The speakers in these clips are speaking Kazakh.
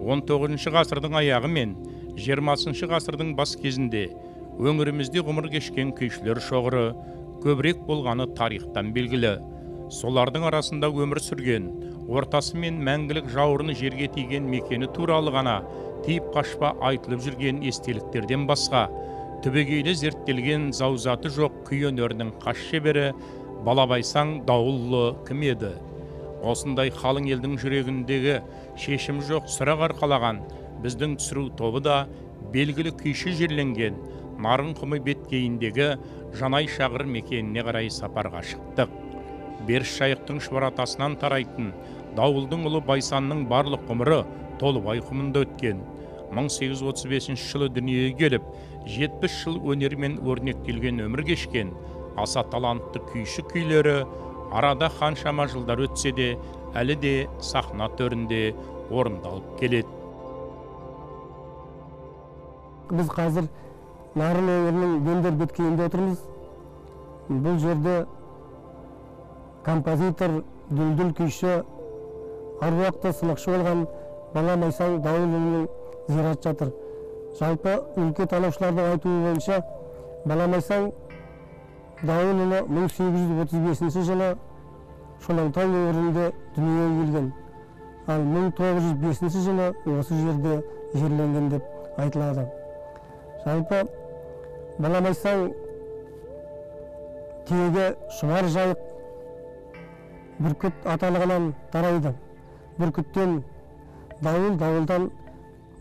19 ғасырдың аяғы мен 20 ғасырдың бас кезінде өңірімізде ғұмыр кешкен күйшілер шоғыры көбірек болғаны тарихтан белгілі. Солардың арасында өмір сүрген, ортасы мен мәңгілік жауырыны жерге тиген мекені туралы ғана тиіп қашпа айтылып жүрген естеліктерден басқа түбегейлі зерттелген заузаты жоқ күй өнерінің қас шебері Балабайсаң Дауылұлы кім еді? Осындай қалың елдің жүрегіндегі шешім жоқ сұрақ арқалаған біздің түсіру тобы да белгілі күйші жерленген Нарынқұмы беткейіндегі Жанай Шағыр мекеніне қарай сапарға шықтық. Беріш жайықтың шұбаратасынан тарайтын Дауылдың ұлы Байсанның барлық ғұмыры Толыбай құмында өткен. 1835 жылы дүниеге келіп, 70 жыл өнермен өрнектелген өмір кешкен аса талантты күйші күйлері арада қаншама жылдар өтсе де, әлі де сахна төрінде орындалып келеді. Біз қазір Нарын өңірінің Бендер беткейінде отырмыз. Бұл жерде композитор, дүлдүл күйші, аруақты сынықшы болған Балабайсаң Дауылұлының зираты жатыр. Жалпы өлке танаушылардың айтуы бойынша Балабайсаң Дауылұлы 1835 жылы Шолантау өңірінде дүниеге келген. Ал 1905 жылы осы жерде жерленген деп айтылады. Жалпы Балабайсаң тегі Шұбар жайық бүркіт аталығынан тарайды. Бүркіттен Дауыл, Дауылдан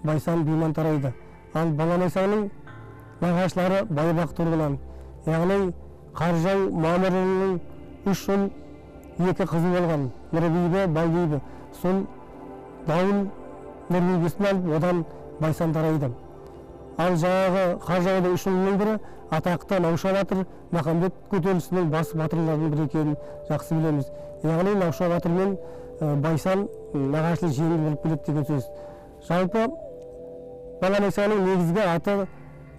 Байсан Биман тарайды. Ал Балабайсаңның нағашылары Байбақ тұрғынан, яғни Қаржау Мамырұлының 3 ұл, 2 қызы болған, Нұрбейбі, Байбейбі. Сол Дауыл Нұрбейбесін алып, одан Байсан тарайды. Ал жаңағы Қаржаудың 3 ұлының бірі атақты Науша батыр Махамбет көтерілісінің бас батырларының бірі екенін жақсы білеміз. Яғни Науша батыр мен Байсан нағашылы жеңіл болып келеді деген сөз. Жалпы Балабайсаңның негізгі аты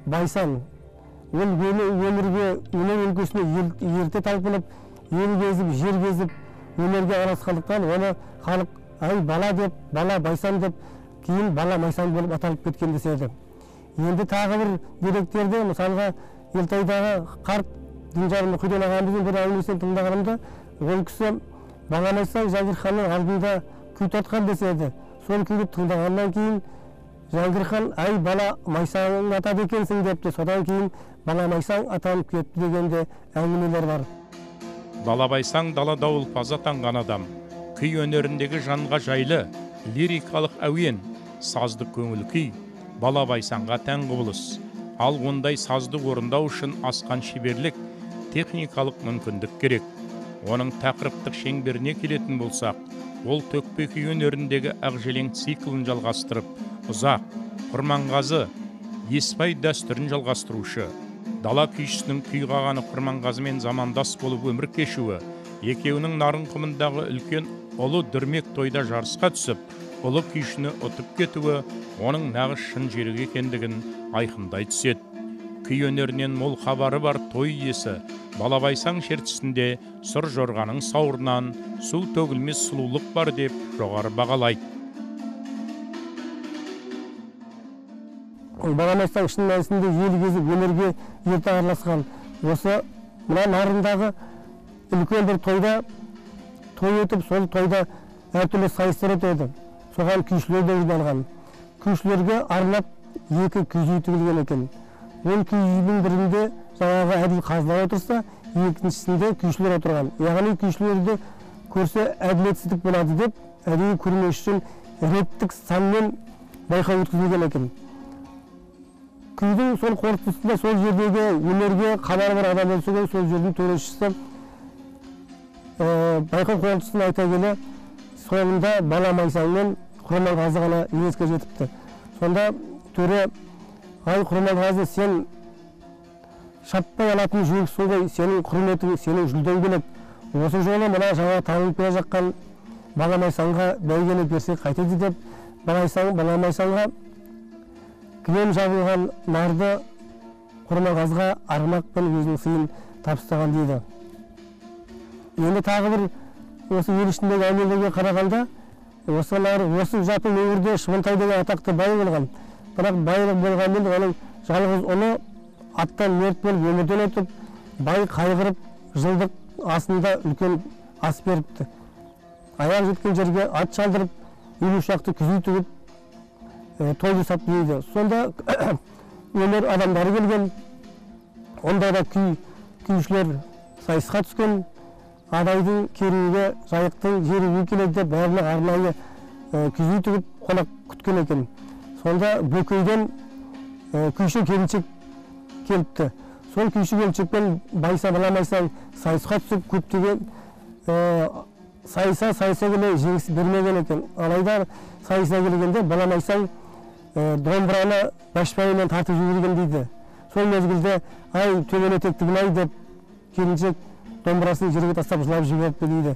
Байсан. Ол өмірге, өнер өлкесіне ерте талпынып, ел кезіп, жер кезіп, өнерге араласқандықтан оны халық ай бала деп, бала Байсан деп, кейін бала Майсан болып аталып кеткен деседі. Енді тағы бір деректерде, мысалға Елтайдағы қарт Дінжар Мұхиден ағамыздың бір әңгімесін тыңдағанымда, ол кісі Балабайсаң Жәңгір ханның алдында күй тартқан деседі. Сол күйді тыңдағаннан кейін Жәңгір хан ай бала Майсаң атады екенсің депті. Содан кейін Балабайсаң атанып кетті дегенде әңгімелер бар. Балабайсаң дала дауылпазы атанған адам, күй өнеріндегі жанға жайлы, лирикалық әуен, сазды көңіл күй, Балабайсаңға тән құбылыс. Ал ондай сазды орындау үшін асқан шеберлік, техникалық мүмкіндік керек. Оның тақырыптық шеңберіне келетін болсақ, ол төкпе күй өнеріндегі ақжелең циклын жалғастырып, ұзақ, Құрманғазы, Еспай дәстүрін жалғастырушы, дала күйшісінің күй қағаны Құрманғазымен замандас болып өмір кешуі, екеуінің Нарынқұмындағы үлкен ұлы дүрмек тойда жарысқа түсіп, ұлы күйшіні ұтып кетуі, оның нағыз шын жерік екендігін айқындай түседі. Күй өнерінен мол хабары бар той иесі Балабайсаң шертісінде сұр жорғаның сауырынан су төгілмес сұлулық бар деп жоғары бағалайды. Балабайсаң шын мәнісінде ел кезіп өнерге ерте араласқан. Осы мына Нарындағы үлкен бір тойда той өтіп, сол тойда әртүрлі сайыстар өтеді. Соған күйшілер де жиналған. Күйшілерге арнап 2 күйші үй тігілген екен. Ол күйшінің бірінде жаңағы әділ қазылар отырса, екіншісінде күйшілер отырған. Яғни күйшілерді көрсе әділетсіздік болады деп, әдейі көрмес үшін реттік санмен байқау өткізілген екен. Күйдің сол қорытындысында сол жердегі өнерге хабары бар адам болса, сол жердің төрешісі байқау қорытындысын айта келе, соңында Балабайсаң мен Құрманғазы ғана жеңіске жетіпті. Сонда төре, ай Құрманғазы, сен шаппай алатын жүйексің ғой, сенің құрметің, сенің жүлдең келіп, осы жолы мына жаңа танылып келе жатқан Балабайсаңға бәйгені берсек қайтеді деп, Балабайсаңға кілем жабылған нарды Құрманғазыға арғымақ пен өзінің сыйын табыстаған дейді. Енді тағы бір осы ел ішіндегі әңгімелерге қарағанда, осы жатыл өңірде Шыбынтай деген атақты бай болған. Бірақ байлық болғанмен оның жалғыз ұлы аттан мерт болып өмірден өтіп, бай қайғырып, жылдық асында үлкен ас беріпті. Аяқ жеткен жерге ат шалдырып, елу шақты күзей тігіп, той жасап дейді. Сонда өнер адамдары келген, онда да күйшілер сайысқа түскен, адайдың керуге, жайықтың жеруге келеді, бәріне арнайы күзей тігіп, қонақ күткен екен. Сонда Бөкейден күйші келіншек келіпті. Сол күйші келіншекпен байса баламайсаң сайысқа түсіп, көптеген сайыса келе жеңіс бермеген екен. Алайда сайыса келгенде баламайсаң домбыраны башпайымен тартып жіберген дейді. Сол мезгілде ай төмен етектігін ай деп келіншек домбырасын жерге тастап жылап жіберіпті дейді.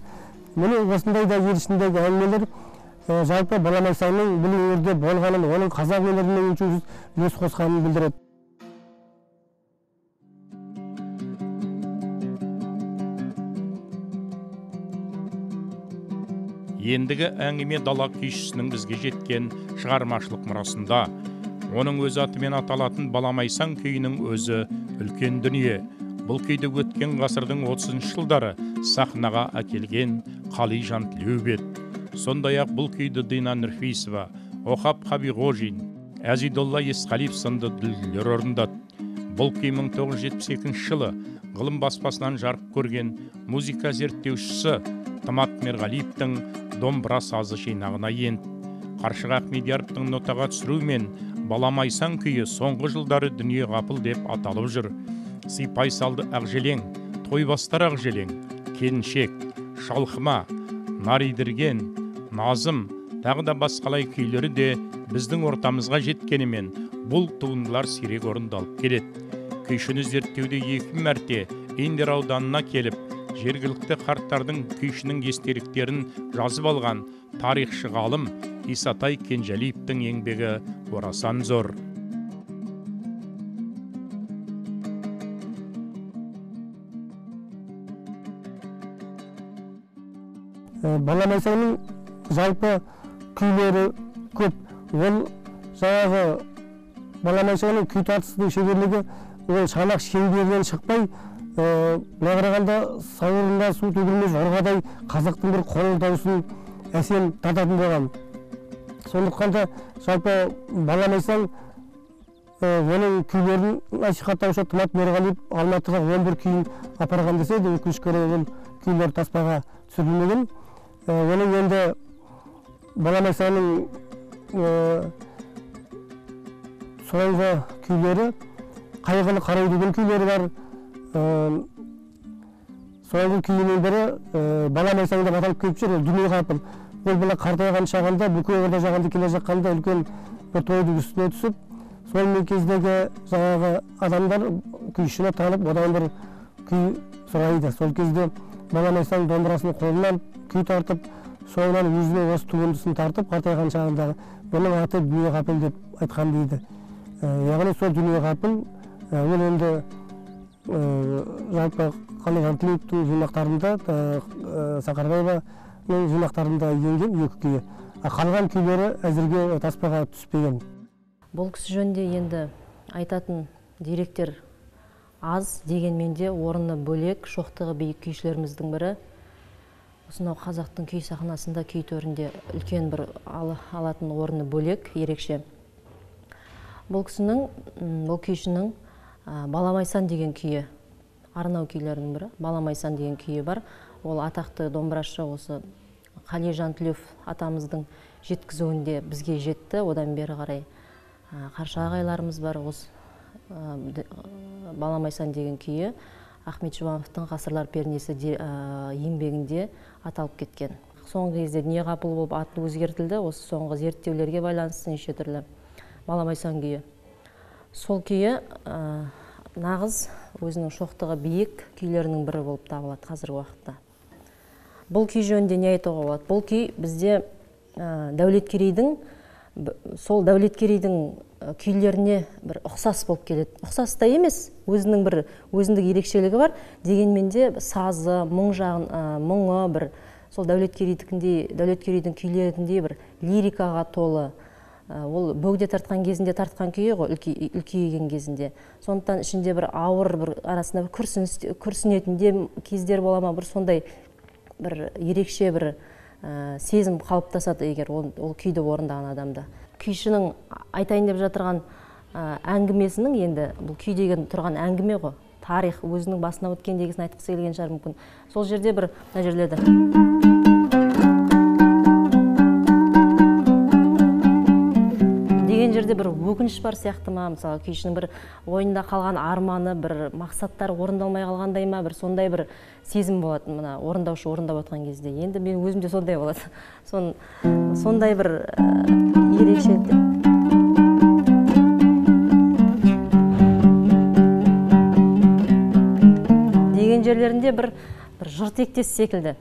Міне осындай да ел ішіндегі әңгімелер жалпы баламайсаңның бұл өңірде болғанын, оның қазақ өнеріне үлес қосқанын білдіреді. Ендігі әңгіме дала күйшісінің бізге жеткен шығармашылық мұрасында. Оның өз атымен аталатын Баламайсаң күйінің өзі үлкен дүние. Бұл күйді өткен ғасырдың 30-шы жылдары сахнаға әкелген Қали Жантілеубет. Сондай-ақ бұл күйді Дина Нұрфейсова, Оқап Қабиғожин, Әзидолла Есқалиев сынды дүлгілер орындады. Бұл күй 1972 жылы ғылым баспасынан жарық көрген музыка зерттеушісі Тымат Мерғалиевтің домбыра сазы жинағына енді. Қаршыға Ахмедияровтың нотаға түсіруімен Баламайсаң күйі соңғы жылдары дүние ғапыл деп аталып жүр. Сипай салды Ақжелең, Тойбастар Ақжелең, Келіншек, Шалқыма, Наридірген, Назым, тағы да басқалай күйлері де біздің ортамызға жеткенімен бұл туындылар сирек орындалып келеді. Күйшіні зерттеуде 2 мәрте Индер ауданына келіп, жергілікті қарттардың күйшінің естеліктерін жазып алған тарихшы ғалым Исатай Кенжалиевтің еңбегі орасан зор. Баламайсаңның жалпы күйлері көп. Ол жаңағы Баламайсаңның күй тартысының шеберлігі ол шанақ шеңберден шықпай, мағырағанда сауырында су төгілмес орғадай қазақтың бір қоңыр дауысын әсем тартатын болған. Сондықтан да жалпы Баламайсаң оның күйлерін насихаттаушы Тымат Мерғалиев Алматыға 11 күйін апарған десе де, өкінішке орай ол күйлер таспаға түсірілмеген. Оның енді Баламайсаңның соңғы күйлері Қайғылы қарай деген күйлері бар. Соңғы күйінің бірі Баламайсаң деп аталып келіп жүр, ол дүние ғапыл. Ол бұла қартайған шағында, бүкіл орда жағында келе жаққанда үлкен бір тойдың үстіне түсіп, сол кездегі жаңағы адамдар күйшіні танып, одан бір күй сұрайды. Сол кезде Баламайсаң домбырасын қолынан күй тартып, соңынан өзіне осы туындысын тартып, қартайған шағындағы бұның аты дүние ғапыл деп айтқан дейді. Яғни сол дүние ғапыл, ол енді жалпы Қали Жантілеуовтің жинақтарында, Сақарбаеваның жинақтарында енген 2 күйі. Қалған күйлері әзірге таспаға түспеген. Бұл кісі жөнінде енді айтатын деректер аз, дегенмен де орны бөлек, шоқтығы биік күйшілеріміздің бірі. Осынау қазақтың күй сахнасында, күй төрінде үлкен бір алатын орны бөлек, ерекше. Бұл күйшінің Баламайсаң деген күйі, арнау күйлерінің бірі, Баламайсаң деген күйі бар. Ол атақты домбырашы осы Қали Жантілеуов атамыздың жеткізуінде бізге жетті. Одан бері қарай қарша ағайларымыз бар. Осы Баламайсаң деген күйі Ахмет Жұбановтың ғасырлар пернесі еңбегінде аталып кеткен. Соңғы кезде дүние ғапыл болып аты өзгертілді. Осы соңғы зерттеулерге байланысты неше түрлі Баламайсаң күйі. Сол күйі нағыз өзінің шоқтығы биік күйлерінің бірі болып табылады қазіргі уақытта. Бұл күй жөнінде не айтуға болады? Бұл күй бізде Дәулеткерейдің, сол Дәулеткерейдің күйлеріне бір ұқсас болып келеді. Ұқсас та емес, өзінің бір өзіндік ерекшелігі бар. Дегенмен де сазы, мұңы бір сол Дәулеткерейдің күйлеріндей бір лирикаға толы. Ол бөгде тартқан кезінде тартқан күйі ғой, үлкейген кезінде. Сондықтан ішінде бір ауыр, бір арасында бір күрсінетінде кездер бола ма, бір сондай бір ерекше бір сезім қалыптасады егер ол күйді орындаған адамда. Күйшінің айтайын деп жатырған әңгімесінің, енді бұл күй деген тұрған әңгіме ғой, тарих өзінің басына өткендегісін айтқысы келген шығар мүмкін. Сол жерде бір мына жерлерде деген жерде бір өкініш бар сияқты ма, мысалы күйшінің бір ойында қалған арманы, бір мақсаттары орындалмай қалғандай ма, бір сондай бір сезім болады мына орындаушы орындап отқан кезде. Енді мен өзімде сондай болады. Сондай бір ерекшелікте. Деген жерлерінде бір жыр тектес секілді.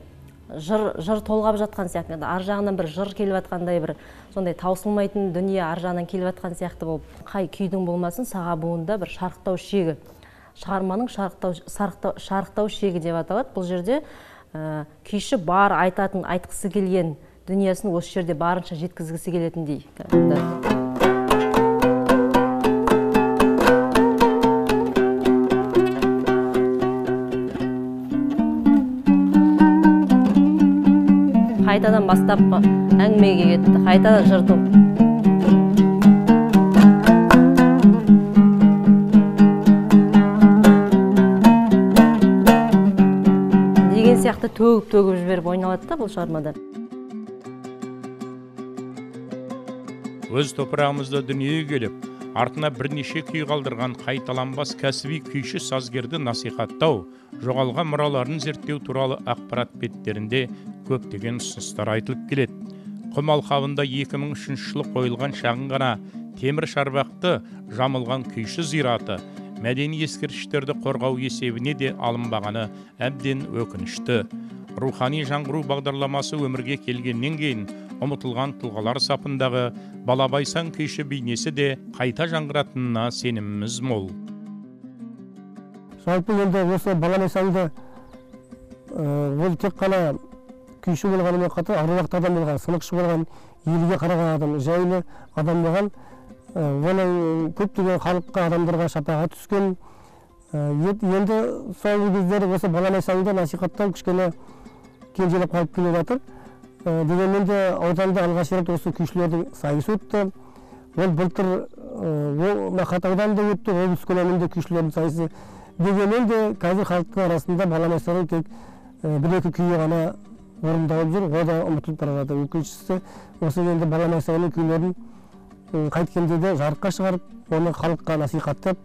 Жыр толғап жатқан сияқты, ар жағынан бір жыр келіп жатқандай, бір сондай таусылмайтын дүние ар жағынан келіп жатқан сияқты болып, қай күйдің болмасын саға буында бір шарықтау шегі, шығарманың шарықтау шегі деп аталады. Бұл жерде күйші бар айтқысы келген дүниесін осы жерде барынша жеткізгісі келетіндей. Қайтадан бастапқы әңгімеге кетті, қайтадан жырту. Деген сияқты төгіп жіберіп ойналады да бұл шығармада. Өз топырағымызда дүниеге келіп, артына бірнеше күй қалдырған қайталанбас кәсіби күйші сазгерді насихаттау, жоғалған мұраларын зерттеу туралы ақпарат беттерінде көптеген ұсыныстар айтылып келеді. Құм алқабында 2003 жылы қойылған шағын ғана темір шарбақты жамылған күйші зираты мәдени ескерткіштерді қорғау есебіне де алынбағаны әбден өкінішті. Рухани жаңғыру бағдарламасы өмірге келгеннен кейін ұмытылған тұлғалар сапындағы Балабайсан күйші бейнесі де қайта жаңғыратынына сеніміміз мол. Жалпы енді осы Балабайсанды ол тек қана күйші болғанымен қатар аруақты адам болған, сынықшы болған, елге қараған адам, жайлы адам болған, оның көптеген халыққа, адамдарға шапаға түскен. Енді соңғы кездері осы Балабайсанды насихаттау кішкене кенжелеп қалып келе жатыр. Дегенмен де ауданда алғаш рет осы күйшілердің сайысы өтті. Ол былтыр Мақат ауданында өтті, облыс көлемінде күйшілердің сайысы. Дегенмен де қазір халықтың арасында Балабайсанның тек бір-екі күйі ғана орындалып жүр, ол да ұмытылып бара жатыр. Өкінішісі, осы енді Балабайсанның күйлерін қайткенде де жарыққа шығарып, оны халыққа насихаттап,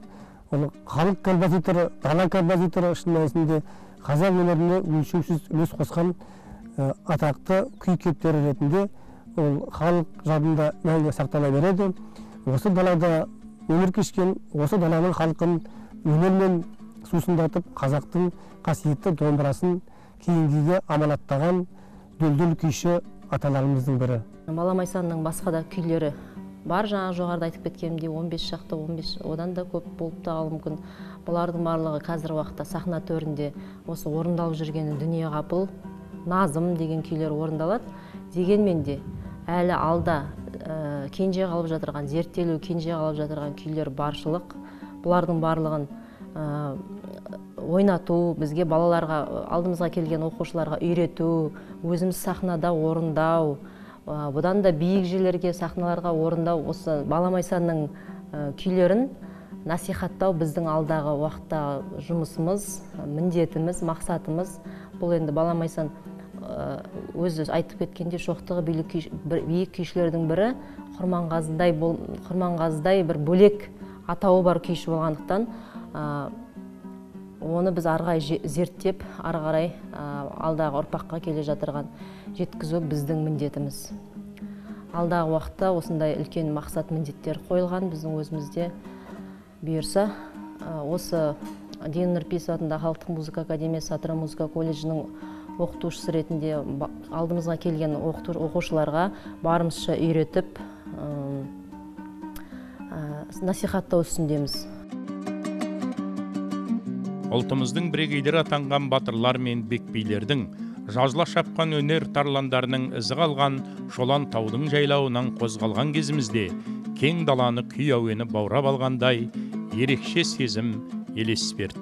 оны халық композиторы, дала композиторы шын мәнісінде қазақ өнеріне өлшеусіз үлес қосқан атақты күй кейіпкері ретінде ол халық жадында мәңгі сақтала береді. Осы далада өмір кешкен, осы даланың халқын өнермен сусындатып, қазақтың қасиетті домбырасын кейінгіге аманаттаған дүлдүл күйші аталарымыздың бірі. Балабайсанның басқа да күйлері бар, жаңа жоғарыда айтып кеткенімдей 15 шақты, 15 одан да көп болып тағалы мүмкін. Бұлардың барлығы қазір уақытта сахна төрінде осы орындалып жүргені дүние қапыл, назым деген күйлер орындалады. Дегенмен де әлі алда кенже қалып жатырған, зерттелу кенже қалып жатырған күйлер баршылық. Бұлардың барлығын ойнату, бізге балаларға, алдымызға келген оқушыларға үйрету, өзіміз сахнада орындау, бұдан да биік жерлерге, сахналарға орындау, осы Балабайсанның күйлерін насихаттау біздің алдағы уақытта жұмысымыз, міндетіміз, мақсатымыз. Бұл енді Балабайсан өзі айтып кеткенде шоқтығы биік күйшілердің бірі, Құрманғазыдай бір бөлек атауы бар күйші болғандықтан, оны біз арғай зерттеп, арғарай алдағы ұрпаққа келе жатырған жеткізу біздің міндетіміз. Алдағы уақытта осындай үлкен мақсат міндеттер қойылған біздің өзімізде. Бұйырса, осы Дина Нұрпейісова атындағы Халықтық музыка академиясы Атырау музыка колледжінің оқытушысы ретінде алдымызға келген оқушыларға барымызша үйретіп, насихаттау үстіндеміз. Ұлтымыздың бірегейлері атанған батырлар мен бекбилердің жазыла шапқан өнер тарландарының ізі қалған шолан таудың жайлауынан қозғалған кезімізде кең даланы күй әуені баурап алғандай ерекше сезім елес берді.